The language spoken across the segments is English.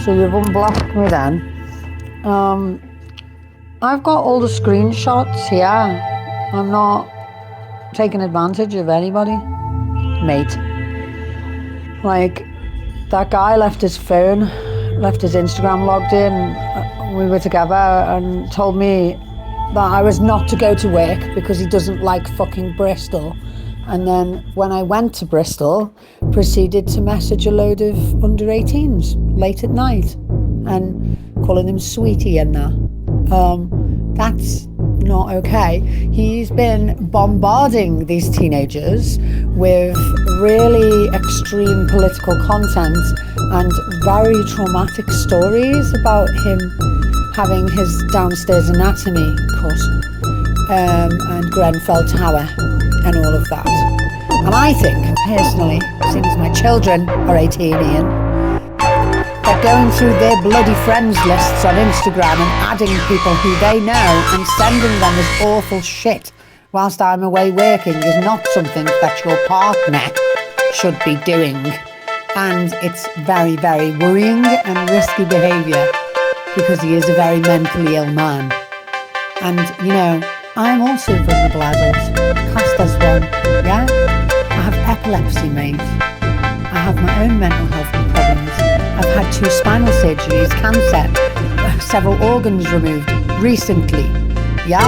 So you've unblocked me then. I've got all the screenshots here. I'm not taking advantage of anybody, mate. Like, that guy left his phone, left his Instagram logged in. We were together and told me that I was not to go to work because he doesn't like fucking Bristol. And then when I went to Bristol, proceeded to message a load of under 18s late at night and calling him sweetie and that. That's not okay. He's been bombarding these teenagers with really extreme political content and very traumatic stories about him having his downstairs anatomy cut and Grenfell Tower and all of that. And I think, personally, seeing as my children are 18, Ian, that going through their bloody friends lists on Instagram and adding people who they know and sending them this awful shit whilst I'm away working is not something that your partner should be doing. And it's very, very worrying and risky behaviour because he is a very mentally ill man. And, you know, I'm also a vulnerable adult, classed as one, yeah? I have epilepsy, mate. I have my own mental health problems. I've had 2 spinal surgeries, cancer, several organs removed recently, yeah?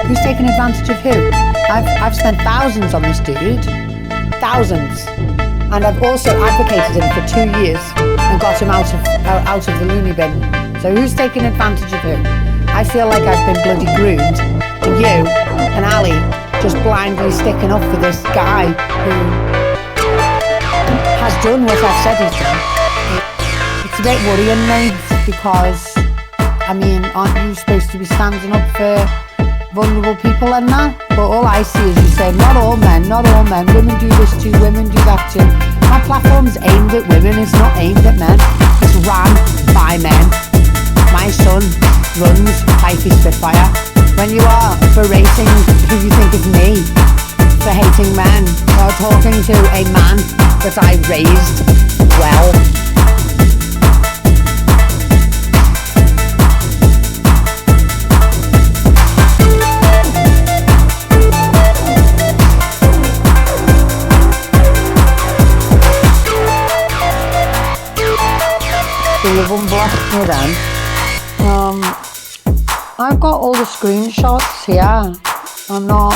Who's taking advantage of who? I've spent thousands on this dude, thousands. And I've also advocated him for 2 years and got him out of the loony bin. So who's taking advantage of who? I feel like I've been bloody groomed. And you and Ali just blindly sticking up for this guy who has done what I've said he's done. It's a bit worrying, mate, because, I mean, aren't you supposed to be standing up for vulnerable people and that? But all I see is you say, not all men, women do this too, women do that too. My platform's aimed at women, it's not aimed at men. It's ran by men. My son runs Pikey Spitfire. When you are berating who you think is me for hating men, or talking to a man that I raised well. So you've unblocked me then. I've got all the screenshots here. I'm not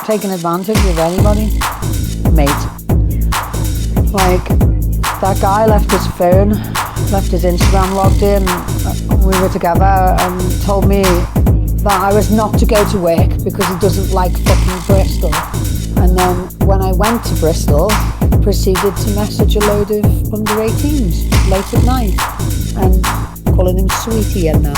taking advantage of anybody, mate. Like, that guy left his phone, left his Instagram logged in. We were together and told me that I was not to go to work because he doesn't like fucking Bristol. And then when I went to Bristol, proceeded to message a load of under 18s late at night and calling him sweetie and that.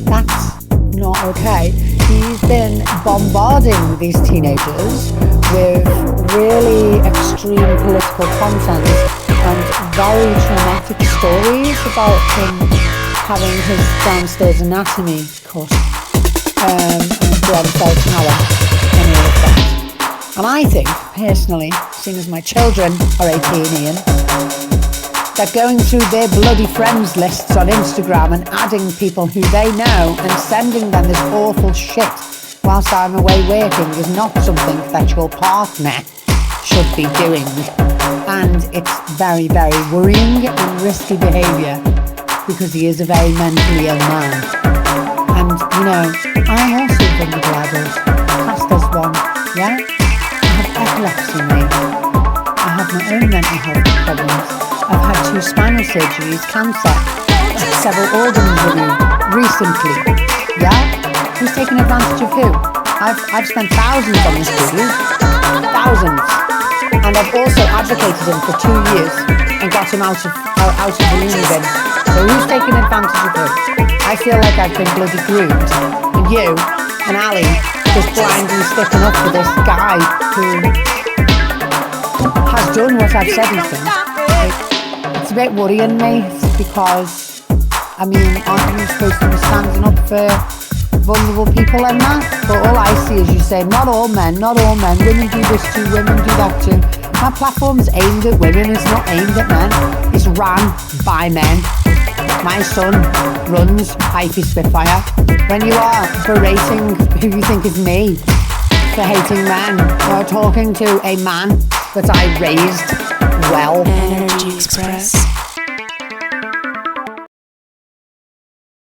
That's not okay. He's been bombarding these teenagers with really extreme political content and very traumatic stories about him having his downstairs anatomy cut and Grenfell Tower and all of that. And I think, personally, seeing as my children are 18, Ian, that going through their bloody friends lists on Instagram and adding people who they know and sending them this awful shit whilst I'm away working is not something that your partner should be doing. And it's very, very worrying and risky behaviour because he is a very mentally ill man. And, you know, I'm also a vulnerable adult, classed as one, yeah? I have epilepsy, mate. I have my own mental health problems. I've had 2 spinal surgeries, cancer, several organs removed recently, yeah? Who's taking advantage of who? I've spent thousands on this dude, thousands. And I've also advocated him for 2 years and got him out of the loony bin. So who's taking advantage of who? I feel like I've been bloody groomed. And you and Ali just blindly sticking up for this guy who has done what I've said he's done. It's a bit worrying, mate, because, I mean, aren't you supposed to be standing up for vulnerable people and that? But all I see is you say, not all men, women do this too, women do that too. My platform's aimed at women, it's not aimed at men. It's ran by men. My son runs Ify Spitfire. When you are berating who you think is me for hating men, you're talking to a man that I raised well. Energy Express.